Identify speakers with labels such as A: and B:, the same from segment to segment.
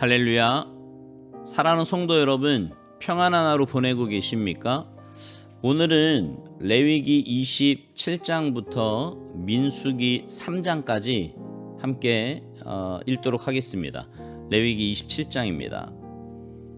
A: 할렐루야. 사랑하는 성도 여러분, 평안한 하루 보내고 계십니까? 오늘은 레위기 27장부터 민수기 3장까지 함께 읽도록 하겠습니다. 레위기 27장입니다.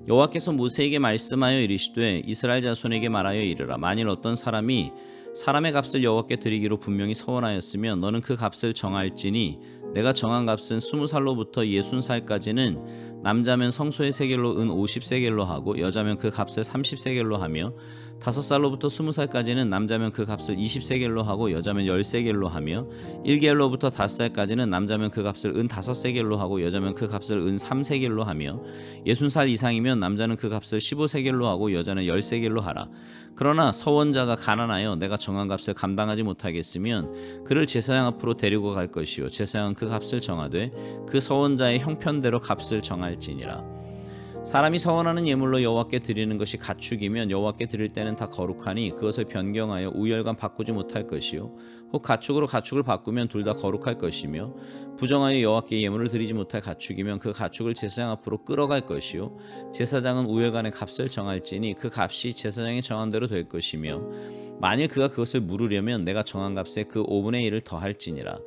A: 여호와께서 모세에게 말씀하여 이르시되 이스라엘 자손에게 말하여 이르라. 만일 어떤 사람이 사람의 값을 여호와께 드리기로 분명히 서원하였으면 너는 그 값을 정할지니 내가 정한 값은 20살로부터 60살까지는 남자면 성소의 세겔로 은 50세겔로 하고 여자면 그 값을 30세겔로 하며 5살로부터 20살까지는 남자면 그 값을 20세겔로 하고 여자면 10세겔로 하며 1개월로부터 5살까지는 남자면 그 값을 은 5세겔로 하고 여자면 그 값을 은 3세겔로 하며 60살 이상이면 남자는 그 값을 15세겔로 하고 여자는 10세겔로 하라. 그러나 서원자가 가난하여 내가 정한 값을 감당하지 못하겠으면 그를 제사장 앞으로 데리고 갈 것이요 제사장은 그 값을 정하되 그 서원자의 형편대로 값을 정할지니라. 사람이 서원하는 예물로 여호와께 드리는 것이 가축이면 여호와께 드릴 때는 다 거룩하니 그것을 변경하여 우열감 바꾸지 못할 것이요 혹 가축으로 가축을 바꾸면 둘 다 거룩할 것이며 부정하여 여호와께 예물을 드리지 못할 가축이면 그 가축을 제사장 앞으로 끌어갈 것이요 제사장은 우열간의 값을 정할지니 그 값이 제사장이 정한 대로 될 것이며 만일 그가 그것을 물으려면 내가 정한 값에 그 5분의 1을 더할지니라.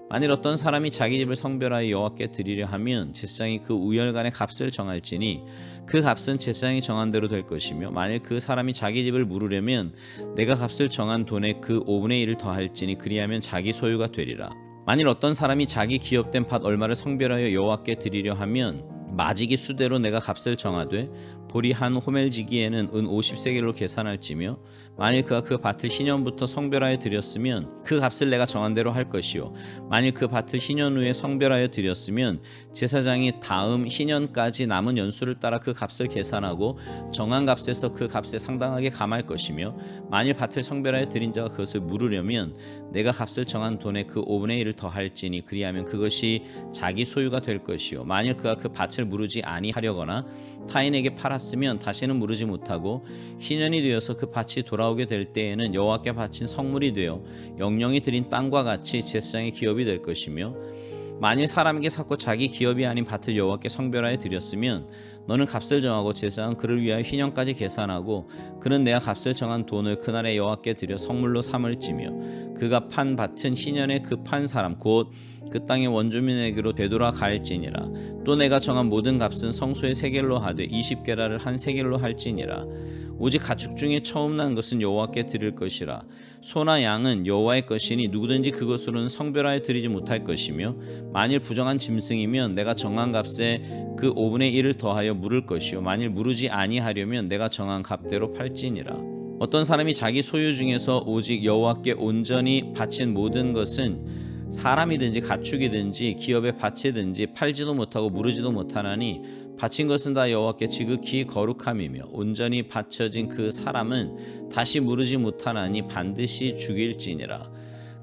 A: 만일 어떤 사람이 자기 집을 성별하여 여호와께 드리려 하면 제사장이 그 우열간의 값을 정할지니 그 값은 제사장이 정한 대로 될 것이며 만일 그 사람이 자기 집을 물으려면 내가 값을 정한 돈의 그 5분의 1을 더할지니 그리하면 자기 소유가 되리라. 만일 어떤 사람이 자기 기업된 밭 얼마를 성별하여 여호와께 드리려 하면 마지기 수대로 내가 값을 정하되 보리 한 호멜지기에는 은 50세겔로 계산할지며 만일 그가 그 밭을 희년부터 성별하여 드렸으면 그 값을 내가 정한 대로 할 것이요 만일 그 밭을 희년 후에 성별하여 드렸으면 제사장이 다음 희년까지 남은 연수를 따라 그 값을 계산하고 정한 값에서 그 값에 상당하게 감할 것이며 만일 밭을 성별하여 드린 자가 그것을 물으려면 내가 값을 정한 돈의 그 5분의 1을 더할지니 그리하면 그것이 자기 소유가 될 것이요 만일 그가 그 밭을 무르지 아니하려거나 타인에게 팔았으면 다시는 무르지 못하고 희년이 되어서 그 밭이 돌아오게 될 때에는 여호와께 바친 성물이 되어 영령이 드린 땅과 같이 제사장의 기업이 될 것이며 만일 사람에게 샀고 자기 기업이 아닌 밭을 여호와께 성별하여 드렸으면 너는 값을 정하고 제사장은 그를 위하여 희년까지 계산하고 그는 내가 값을 정한 돈을 그날에 여호와께 드려 성물로 삼을지며 그가 판 밭은 희년에 그 판 사람 곧 그 땅의 원주민에게로 되돌아갈지니라. 또 내가 정한 모든 값은 성소의 세겔로 하되 20게라를 한 세겔로 할지니라. 오직 가축 중에 처음 난 것은 여호와께 드릴 것이라. 소나 양은 여호와의 것이니 누구든지 그것으로는 성별하여 드리지 못할 것이며 만일 부정한 짐승이면 내가 정한 값에 그 5분의 1을 더하여 물을 것이요 만일 무르지 아니하려면 내가 정한 값대로 팔지니라. 어떤 사람이 자기 소유 중에서 오직 여호와께 온전히 바친 모든 것은 사람이든지 가축이든지 기업의 밭이든지 팔지도 못하고 무르지도 못하나니 바친 것은 다 여호와께 지극히 거룩함이며 온전히 바쳐진 그 사람은 다시 무르지 못하나니 반드시 죽일지니라.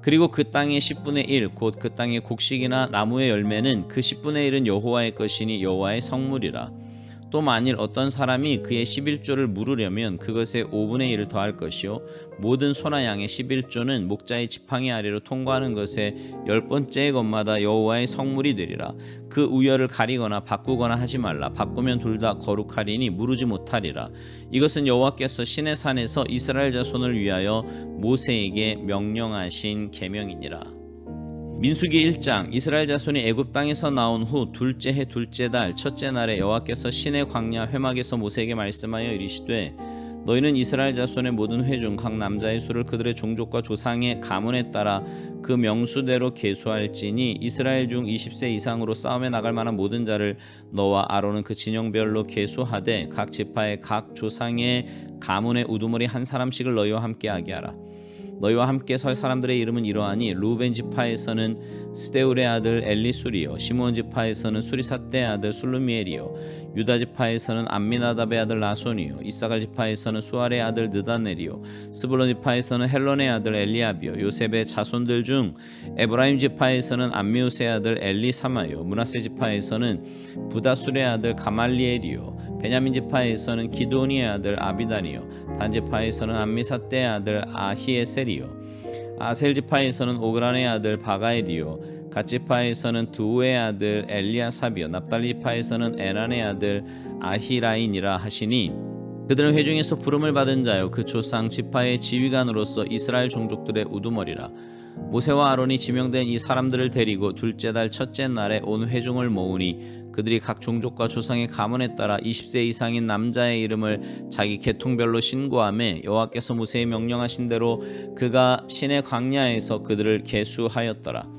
A: 그리고 그 땅의 10분의 1 곧 그 땅의 곡식이나 나무의 열매는 그 10분의 1은 여호와의 것이니 여호와의 성물이라. 또 만일 어떤 사람이 그의 11조를 물으려면 그것의 5분의 1을 더할 것이요 모든 소나 양의 11조는 목자의 지팡이 아래로 통과하는 것의 10번째 것마다 여호와의 성물이 되리라. 그 우열을 가리거나 바꾸거나 하지 말라. 바꾸면 둘 다 거룩하리니 무르지 못하리라. 이것은 여호와께서 시내산에서 이스라엘 자손을 위하여 모세에게 명령하신 계명이니라. 민수기 1장. 이스라엘 자손이 애굽 땅에서 나온 후 둘째 해 둘째 달 첫째 날에 여호와께서 시내 광야 회막에서 모세에게 말씀하여 이르시되 너희는 이스라엘 자손의 모든 회 중 각 남자의 수를 그들의 종족과 조상의 가문에 따라 그 명수대로 계수할지니 이스라엘 중 20세 이상으로 싸움에 나갈 만한 모든 자를 너와 아론은 그 진영별로 계수하되 각 지파의 각 조상의 가문의 우두머리 한 사람씩을 너희와 함께 하게 하라. 너희와 함께 설 사람들의 이름은 이러하니 루벤 지파에서는 스데울의 아들 엘리술이요 시므온 지파에서는 수리삿대의 아들 술루미엘이요 유다 지파에서는 암미나답의 아들 나손이요 이사갈 지파에서는 수알의 아들 느다넬이요 스불론 지파에서는 헬론의 아들 엘리압이요 요셉의 자손들 중 에브라임 지파에서는 암미우스의 아들 엘리사마요 므낫세 지파에서는 부다술의 아들 가말리엘이요 베냐민 지파에서는 기드온의 아들 아비단이요 단 지파에서는 암미사대의 아들 아히에셀이요 아셀 지파에서는 오그란의 아들 바가엘이요 갓 지파에서는 두의 아들 엘리아삽이요 납달리 지파에서는 에난의 아들 아히라인이라 하시니 그들은 회중에서 부름을 받은 자요 그 조상 지파의 지휘관으로서 이스라엘 종족들의 우두머리라. 모세와 아론이 지명된 이 사람들을 데리고 둘째 달 첫째 날에 온 회중을 모으니 그들이 각 종족과 조상의 가문에 따라 20세 이상인 남자의 이름을 자기 계통별로 신고하며 여호와께서 모세에 명령하신 대로 그가 신의 광야에서 그들을 계수하였더라.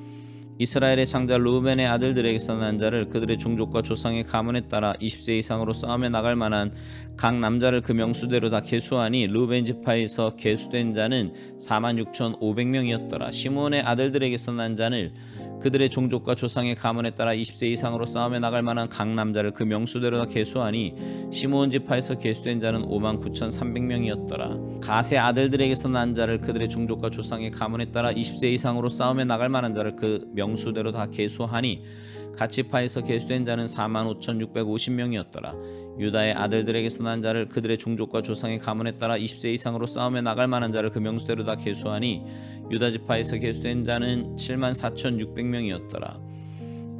A: 이스라엘의 장자 르우벤의 아들들에게서 난 자를 그들의 종족과 조상의 가문에 따라 20세 이상으로 싸움에 나갈 만한 각 남자를 그 명수대로 다 계수하니 르우벤 지파에서 계수된 자는 46,500명이었더라. 시므온의 아들들에게서 난 자는 그들의 종족과 조상의 가문에 따라 20세 이상으로 싸움에 나갈 만한 각 남자를 그 명수대로 다 계수하니 시므온 지파에서 계수된 자는 59,300명이었더라. 갓의 아들들에게서 난 자를 그들의 종족과 조상의 가문에 따라 20세 이상으로 싸움에 나갈 만한 자를 그 명수대로 다 계수하니 갓 지파에서 계수된 자는 45,650명이었더라. 유다의 아들들에게서 난 자를 그들의 종족과 조상의 가문에 따라 20세 이상으로 싸움에 나갈 만한 자를 그 명수대로 다 계수하니 유다 지파에서 계수된 자는 74,600명이었더라.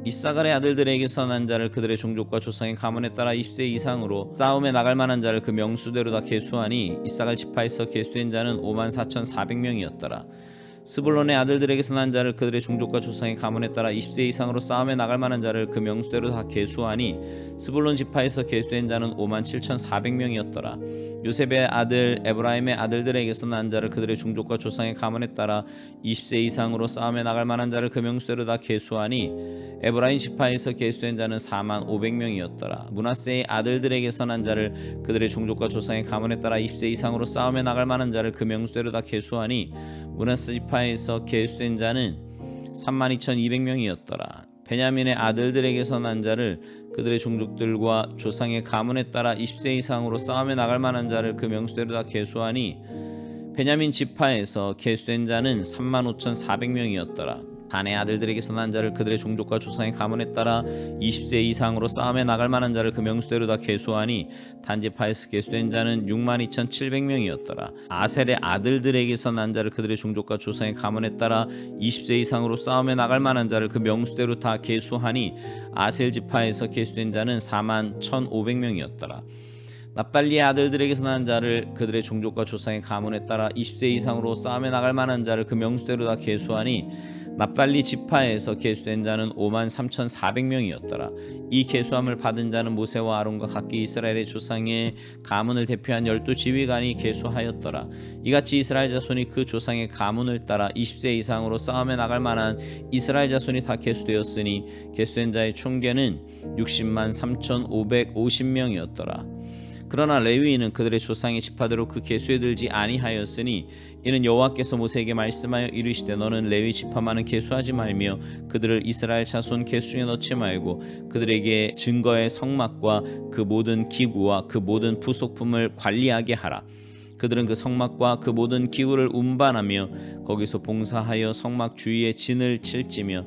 A: 이사갈의 아들들에게서 난 자를 그들의 종족과 조상의 가문에 따라 20세 이상으로 싸움에 나갈 만한 자를 그 명수대로 다 계수하니 이사갈 지파에서 계수된 자는 54,400명이었더라. 스불론의 아들들에게서 난 자를 그들의 종족과 조상의 가문에 따라 20세 이상으로 싸움에 나갈 만한 자를 그 명수대로 다 계수하니 스불론 지파에서 계수된 자는 57,400명이었더라. 요셉의 아들 에브라임의 아들들에게서 난 자를 그들의 종족과 조상의 가문에 따라 20세 이상으로 싸움에 나갈 만한 자를 그 명수대로 다 계수하니 에브라임 지파에서 계수된 자는 45,000명이었더라. 므낫세의 아들들에게서 난 자를 그들의 종족과 조상의 가문에 따라 20세 이상으로 싸움에 나갈 만한 자를 그 명수대로 다 계수하니 므낫세 지파에서 계수된 자는 32,200명이었더라. 베냐민의 아들들에게서 난 자를 그들의 종족들과 조상의 가문에 따라 20세 이상으로 싸움에 나갈 만한 자를 그 명수대로 다 계수하니 베냐민 지파에서 계수된 자는 35,400명이었더라. 단의 아들들에게서 난 자를 그들의 종족과 조상의 가문에 따라 20세 이상으로 싸움에 나갈 만한 자를 그 명수대로 다 계수하니 단 지파에서 계수된 자는 62,700명이었더라. 아셀의 아들들에게서 난 자를 그들의 종족과 조상의 가문에 따라 20세 이상으로 싸움에 나갈 만한 자를 그 명수대로 다 계수하니 아셀 지파에서 계수된 자는 41,500명이었더라. 납달리의 아들들에게서 난 자를 그들의 종족과 조상의 가문에 따라 20세 이상으로 싸움에 나갈 만한 자를 그 명수대로 다 계수하니 납달리 지파에서 계수된 자는 53,400명이었더라. 이 계수함을 받은 자는 모세와 아론과 각기 이스라엘의 조상의 가문을 대표한 12지휘관이 계수하였더라. 이같이 이스라엘 자손이 그 조상의 가문을 따라 20세 이상으로 싸움에 나갈 만한 이스라엘 자손이 다 계수되었으니 계수된 자의 총계는 603,550명이었더라. 그러나 레위인은 그들의 조상의 지파대로 그 계수에 들지 아니하였으니 이는 여호와께서 모세에게 말씀하여 이르시되 너는 레위 지파만은 계수하지 말며 그들을 이스라엘 자손 계수 중에 넣지 말고 그들에게 증거의 성막과 그 모든 기구와 그 모든 부속품을 관리하게 하라. 그들은 그 성막과 그 모든 기구를 운반하며 거기서 봉사하여 성막 주위에 진을 칠지며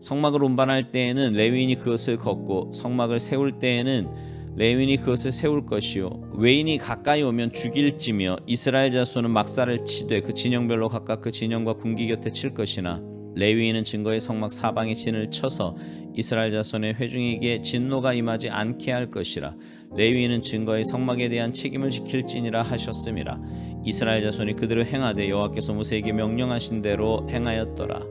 A: 성막을 운반할 때에는 레위인이 그것을 걷고 성막을 세울 때에는 레위인이 그것을 세울 것이요 외인이 가까이 오면 죽일지며 이스라엘 자손은 막사를 치되 그 진영별로 각각 그 진영과 군기 곁에 칠 것이나 레위인은 증거의 성막 사방에 진을 쳐서 이스라엘 자손의 회중에게 진노가 임하지 않게 할 것이라. 레위인은 증거의 성막에 대한 책임을 지킬지니라 하셨음이라. 이스라엘 자손이 그대로 행하되 여호와께서 모세에게 명령하신 대로 행하였더라.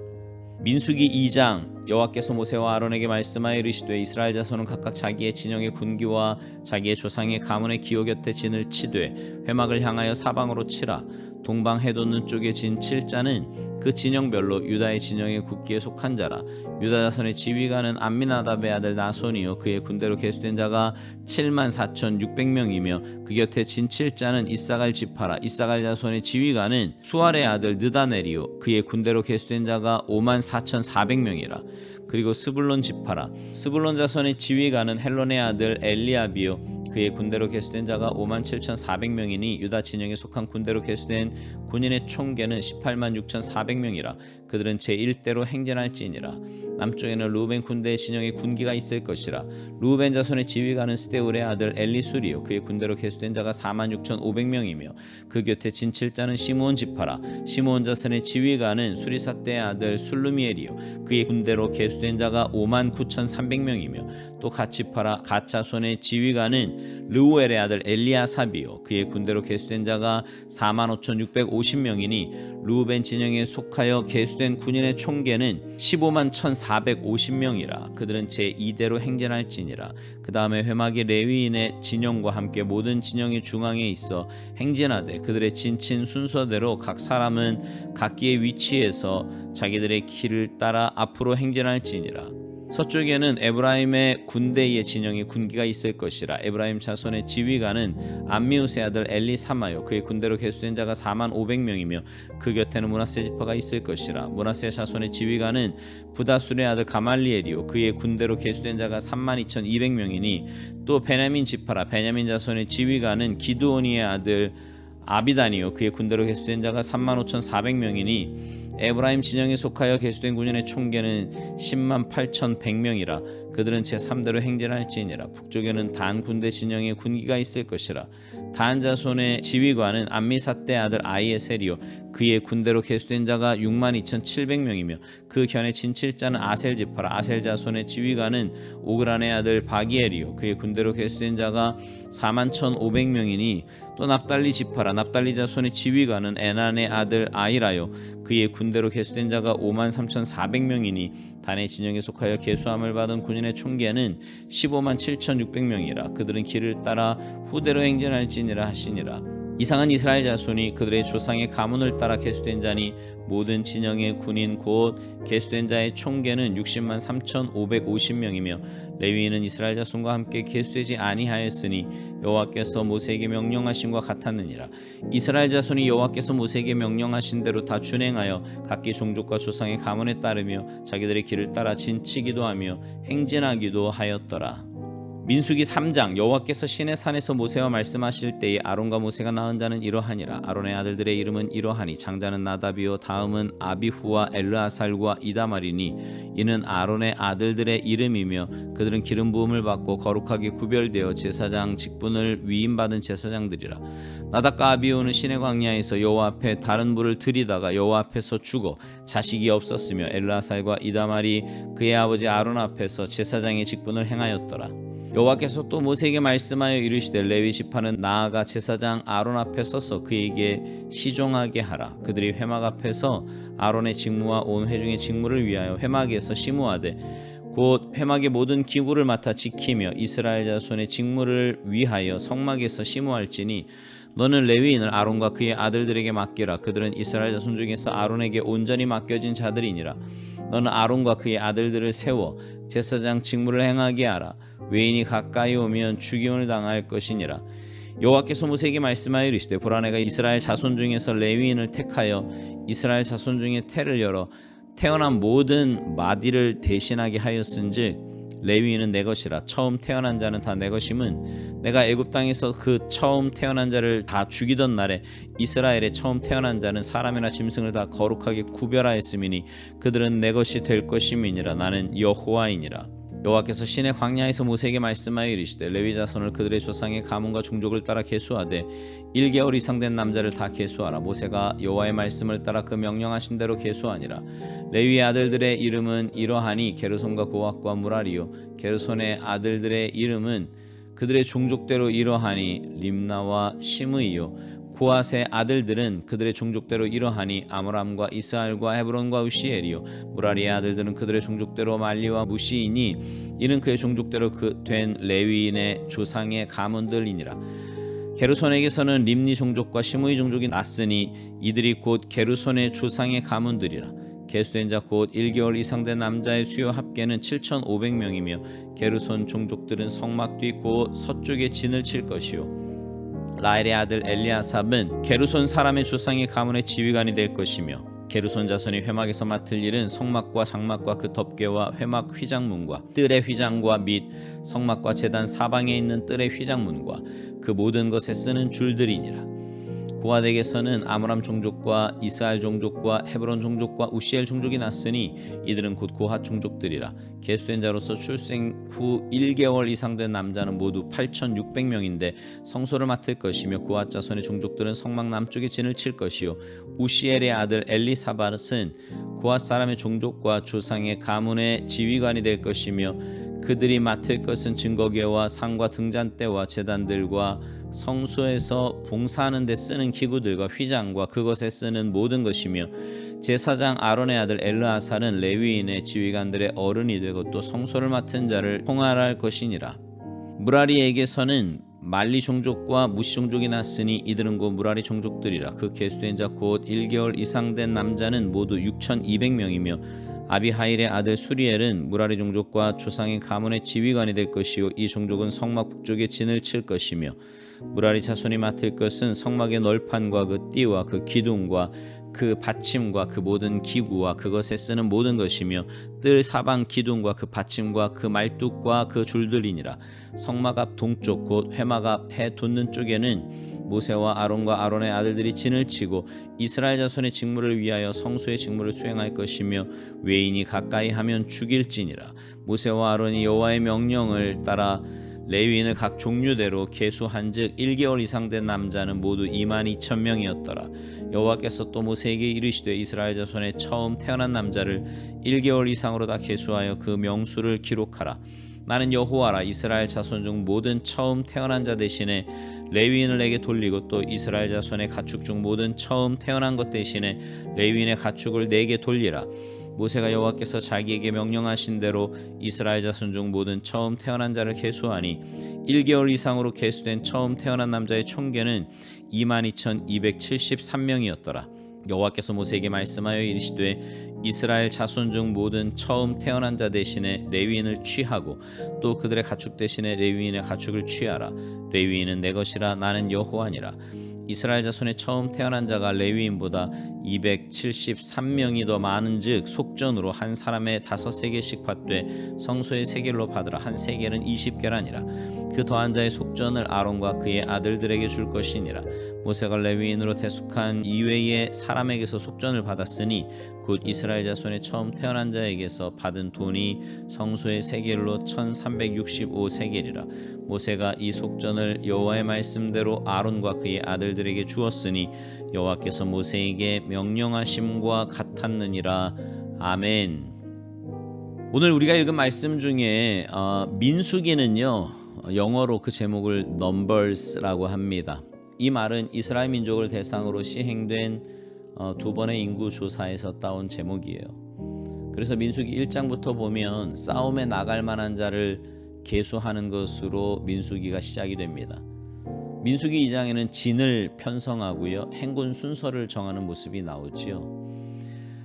A: 민수기 2장. 여호와께서 모세와 아론에게 말씀하여 이르시되 이스라엘 자손은 각각 자기의 진영의 군기와 자기의 조상의 가문의 기호 곁에 진을 치되 회막을 향하여 사방으로 치라. 동방 해돋는 쪽에 진 칠 자는 그 진영별로 유다의 진영의 국기에 속한 자라. 유다 자손의 지휘관은 암미나답의 아들 나손이요 그의 군대로 계수된 자가 74,600명이며 그 곁에 진 칠 자는 이사갈 지파라. 이사갈 자손의 지휘관은 수알의 아들 느다넬이요 그의 군대로 계수된 자가 54,400명이라. 그리고 스불론 지파라. 스불론 자손의 지휘관은 헬론의 아들 엘리압이요 그의 군대로 계수된 자가 57,400명이니 유다 진영에 속한 군대로 계수된 군인의 총계는 186,400명이라. 그들은 제1대로 행진할지니라. 남쪽에는 루벤 군대의 진영에 군기가 있을 것이라. 루벤 자손의 지휘관은 스데울의 아들 엘리술이요 그의 군대로 계수된 자가 46,500명이며 그 곁에 진칠자는 시므온 지파라. 시므온 자손의 지휘관은 수리사대의 아들 술루미엘이요 그의 군대로 계수된 자가 59,300명이며 또 갓지파라. 갓 자손의 지휘관은 르우엘의 아들 엘리아삽이요 그의 군대로 계수된 자가 45,650명이니 루벤 진영에 속하여 계수된 군인의 총계는 151,450명이라. 그들은 제2대로 행진할지니라. 그 다음에 회막이 레위인의 진영과 함께 모든 진영의 중앙에 있어 행진하되 그들의 진친 순서대로 각 사람은 각기의 위치에서 자기들의 길을 따라 앞으로 행진할지니라. 서쪽에는 에브라임의 군대의 진영에 군기가 있을 것이라. 에브라임 자손의 지휘관은 암미우스의 아들 엘리사마요 그의 군대로 계수된 자가 45,000명이며 그 곁에는 므낫세 지파가 있을 것이라. 므낫세 자손의 지휘관은 부다술의 아들 가말리엘이요 그의 군대로 계수된 자가 32,200명이니 또 베냐민 지파라. 베냐민 자손의 지휘관은 기드온이의 아들 아비단이요 그의 군대로 계수된 자가 35,400명이니 에브라임 진영에 속하여 계수된 군인의 총계는 108,100명이라. 그들은 제3대로 행진할지니라. 북쪽에는 단 군대 진영에 군기가 있을 것이라. 단 자손의 지휘관은 암미사대 아들 아이에셀이요 그의 군대로 계수된 자가 62,700명이며 그 견에 진칠자는 아셀 지파라. 아셀 자손의 지휘관은 오그란의 아들 바기엘이요 그의 군대로 계수된 자가 41,500명이니 또 납달리 지파라. 납달리 자손의 지휘관은 에난의 아들 아이라요 그의 군대로 계수된 자가 53,400명이니 단의 진영에 속하여 계수함을 받은 군인의 총계는 157,600명이라. 그들은 길을 따라 후대로 행진할지니라 하시니라. 이상은 이스라엘 자손이 그들의 조상의 가문을 따라 계수된 자니 모든 진영의 군인 곧 계수된 자의 총계는 603,550명이며 레위인은 이스라엘 자손과 함께 계수되지 아니하였으니 여호와께서 모세에게 명령하신과 같았느니라. 이스라엘 자손이 여호와께서 모세에게 명령하신 대로 다 준행하여 각기 종족과 조상의 가문에 따르며 자기들의 길을 따라 진치기도 하며 행진하기도 하였더라. 민수기 3장. 여호와께서 시내 산에서 모세와 말씀하실 때에 아론과 모세가 낳은 자는 이러하니라. 아론의 아들들의 이름은 이러하니 장자는 나답이요 다음은 아비후와 엘르아살과 이다말이니 이는 아론의 아들들의 이름이며 그들은 기름 부음을 받고 거룩하게 구별되어 제사장 직분을 위임받은 제사장들이라. 나답과 아비후는 시내 광야에서 여호와 앞에 다른 불을 들이다가 여호와 앞에서 죽어 자식이 없었으며 엘르아살과 이다말이 그의 아버지 아론 앞에서 제사장의 직분을 행하였더라. 여호와께서 또 모세에게 말씀하여 이르시되 레위 지파는 나아가 제사장 아론 앞에 서서 그에게 시종하게 하라. 그들이 회막 앞에서 아론의 직무와 온 회중의 직무를 위하여 회막에서 심우하되 곧 회막의 모든 기구를 맡아 지키며 이스라엘 자손의 직무를 위하여 성막에서 심우할지니 너는 레위인을 아론과 그의 아들들에게 맡기라. 그들은 이스라엘 자손 중에서 아론에게 온전히 맡겨진 자들이니라. 너는 아론과 그의 아들들을 세워 제사장 직무를 행하게 하라. 외인이 가까이 오면 죽임을 당할 것이니라. 여호와께서 모세에게 말씀하여 이르시되 보라 내가 이스라엘 자손 중에서 레위인을 택하여 이스라엘 자손 중에 태를 열어 태어난 모든 마디를 대신하게 하였은즉 레위인은 내 것이라. 처음 태어난 자는 다 내 것임은 내가 애굽 땅에서 그 처음 태어난 자를 다 죽이던 날에 이스라엘의 처음 태어난 자는 사람이나 짐승을 다 거룩하게 구별하였음이니 그들은 내 것이 될 것임이니라. 나는 여호와이니라. 여호와께서 시내 광야에서 모세에게 말씀하여 이르시되 레위 자손을 그들의 조상의 가문과 종족을 따라 계수하되 1개월 이상 된 남자를 다 계수하라. 모세가 여호와의 말씀을 따라 그 명령하신 대로 계수하니라. 레위의 아들들의 이름은 이러하니 게르손과 고핫과 무라리요. 게르손의 아들들의 이름은 그들의 종족대로 이러하니 림나와 시므이요. 고핫의 아들들은 그들의 종족대로 이러하니 아므람과 이스알과 헤브론과 우시엘이요. 무라리의 아들들은 그들의 종족대로 말리와 무시이니 이는 그의 종족대로 된 레위인의 조상의 가문들이니라. 게르손에게서는 림니 종족과 시므이 종족이 났으니 이들이 곧 게르손의 조상의 가문들이라. 계수된 자 곧 1개월 이상 된 남자의 수요 합계는 7,500명이며 게르손 종족들은 성막 뒤 곧 서쪽에 진을 칠 것이요. 라엘의 아들 엘리아삽은 게르손 사람의 조상의 가문의 지휘관이 될 것이며 게르손 자손이 회막에서 맡을 일은 성막과 장막과 그 덮개와 회막 휘장문과 뜰의 휘장과 및 성막과 제단 사방에 있는 뜰의 휘장문과 그 모든 것에 쓰는 줄들이니라. 고핫에게서는 아므람 종족과 이스라엘 종족과 헤브론 종족과 우시엘 종족이 났으니 이들은 곧 고핫 종족들이라. 계수된 자로서 출생 후 1개월 이상 된 남자는 모두 8,600명인데 성소를 맡을 것이며 고핫 자손의 종족들은 성막 남쪽에 진을 칠 것이요 우시엘의 아들 엘리사밧은 고핫 사람의 종족과 조상의 가문의 지휘관이 될 것이며 그들이 맡을 것은 증거궤와 상과 등잔대와 제단들과 성소에서 봉사하는 데 쓰는 기구들과 휘장과 그것에 쓰는 모든 것이며 제사장 아론의 아들 엘르아살은 레위인의 지휘관들의 어른이 되고 또 성소를 맡은 자를 통할할 것이니라. 무라리에게서는 말리 종족과 무시 종족이 났으니 이들은 곧 무라리 종족들이라. 그 계수된 자 곧 1개월 이상 된 남자는 모두 6,200명이며 아비하일의 아들 수리엘은 무라리 종족과 조상의 가문의 지휘관이 될 것이요 이 종족은 성막 북쪽에 진을 칠 것이며 무라리 자손이 맡을 것은 성막의 널판과 그 띠와 그 기둥과 그 받침과 그 모든 기구와 그것에 쓰는 모든 것이며 뜰 사방 기둥과 그 받침과 그 말뚝과 그 줄들이니라. 성막 앞 동쪽 곧 회막 앞 해 돋는 쪽에는 모세와 아론과 아론의 아들들이 진을 치고 이스라엘 자손의 직무를 위하여 성소의 직무를 수행할 것이며 외인이 가까이 하면 죽일지니라. 모세와 아론이 여호와의 명령을 따라 레위인을 각 종류대로 계수한즉 1개월 이상 된 남자는 모두 22,000명이었더라. 여호와께서 또 모세에게 이르시되 이스라엘 자손의 처음 태어난 남자를 1개월 이상으로 다 계수하여 그 명수를 기록하라. 나는 여호와라. 이스라엘 자손 중 모든 처음 태어난 자 대신에 레위인을 내게 돌리고 또 이스라엘 자손의 가축 중 모든 처음 태어난 것 대신에 레위인의 가축을 내게 돌리라. 모세가 여호와께서 자기에게 명령하신 대로 이스라엘 자손 중 모든 처음 태어난 자를 계수하니 1개월 이상으로 계수된 처음 태어난 남자의 총계는 22,273명이었더라. 여호와께서 모세에게 말씀하여 이르시되 이스라엘 자손 중 모든 처음 태어난 자 대신에 레위인을 취하고 또 그들의 가축 대신에 레위인의 가축을 취하라. 레위인은 내 것이라. 나는 여호와니라. 이스라엘 자손의 처음 태어난 자가 레위인보다 273명이 더 많은즉 속전으로 한 사람의 5세겔씩 받되 성소의 세겔로 받으라. 한 세겔은 20계라니라. 그 더한 자의 속전을 아론과 그의 아들들에게 줄 것이니라. 모세가 레위인으로 대속한 이외의 사람에게서 속전을 받았으니 곧 이스라엘 자손의 처음 태어난 자에게서 받은 돈이 성소의 세겔로 1,365세겔이라. 모세가 이 속전을 여호와의 말씀대로 아론과 그의 아들들에게 주었으니 여호와께서 모세에게 명령하심과 같았느니라. 아멘. 오늘 우리가 읽은 말씀 중에 민수기는요, 영어로 그 제목을 Numbers라고 합니다. 이 말은 이스라엘 민족을 대상으로 시행된 두 번의 인구 조사에서 따온 제목이에요. 그래서 민수기 1장부터 보면 싸움에 나갈 만한 자를 계수하는 것으로 민수기가 시작이 됩니다. 민수기 2장에는 진을 편성하고요, 행군 순서를 정하는 모습이 나오지요.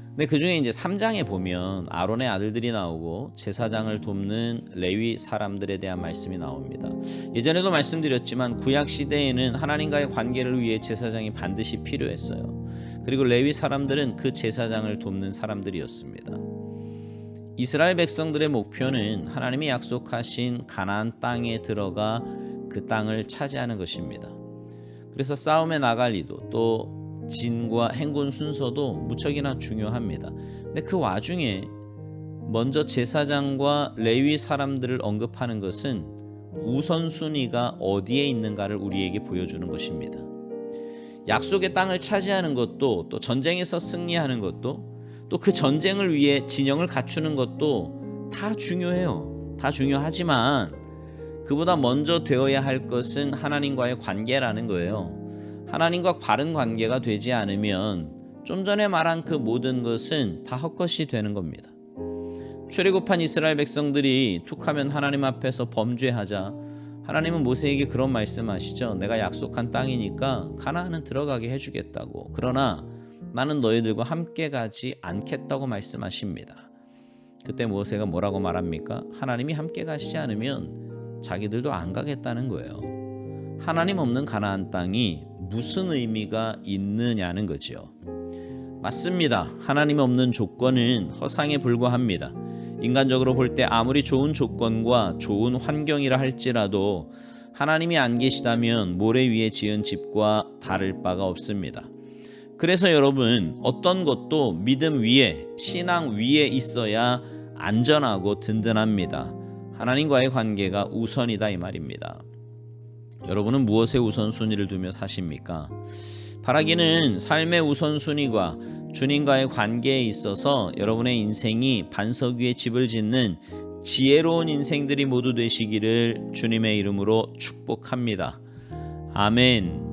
A: 근데 그 중에 이제 3장에 보면 아론의 아들들이 나오고 제사장을 돕는 레위 사람들에 대한 말씀이 나옵니다. 예전에도 말씀드렸지만 구약 시대에는 하나님과의 관계를 위해 제사장이 반드시 필요했어요. 그리고 레위 사람들은 그 제사장을 돕는 사람들이었습니다. 이스라엘 백성들의 목표는 하나님이 약속하신 가나안 땅에 들어가 그 땅을 차지하는 것입니다. 그래서 싸움에 나갈 이도 또 진과 행군 순서도 무척이나 중요합니다. 근데 그 와중에 먼저 제사장과 레위 사람들을 언급하는 것은 우선순위가 어디에 있는가를 우리에게 보여주는 것입니다. 약속의 땅을 차지하는 것도 또 전쟁에서 승리하는 것도 또 그 전쟁을 위해 진영을 갖추는 것도 다 중요해요. 다 중요하지만 그보다 먼저 되어야 할 것은 하나님과의 관계라는 거예요. 하나님과 바른 관계가 되지 않으면 좀 전에 말한 그 모든 것은 다 헛것이 되는 겁니다. 출애굽한 이스라엘 백성들이 툭하면 하나님 앞에서 범죄하자 하나님은 모세에게 그런 말씀하시죠. 내가 약속한 땅이니까 가나안은 들어가게 해주겠다고. 그러나 나는 너희들과 함께 가지 않겠다고 말씀하십니다. 그때 모세가 뭐라고 말합니까? 하나님이 함께 가시지 않으면 자기들도 안 가겠다는 거예요. 하나님 없는 가나안 땅이 무슨 의미가 있느냐는 거죠. 맞습니다. 하나님 없는 조건은 허상에 불과합니다. 인간적으로 볼 때 아무리 좋은 조건과 좋은 환경이라 할지라도 하나님이 안 계시다면 모래 위에 지은 집과 다를 바가 없습니다. 그래서 여러분, 어떤 것도 믿음 위에, 신앙 위에 있어야 안전하고 든든합니다. 하나님과의 관계가 우선이다 이 말입니다. 여러분은 무엇에 우선순위를 두며 사십니까? 바라기는 삶의 우선순위가 주님과의 관계에 있어서 여러분의 인생이 반석 위에 집을 짓는 지혜로운 인생들이 모두 되시기를 주님의 이름으로 축복합니다. 아멘.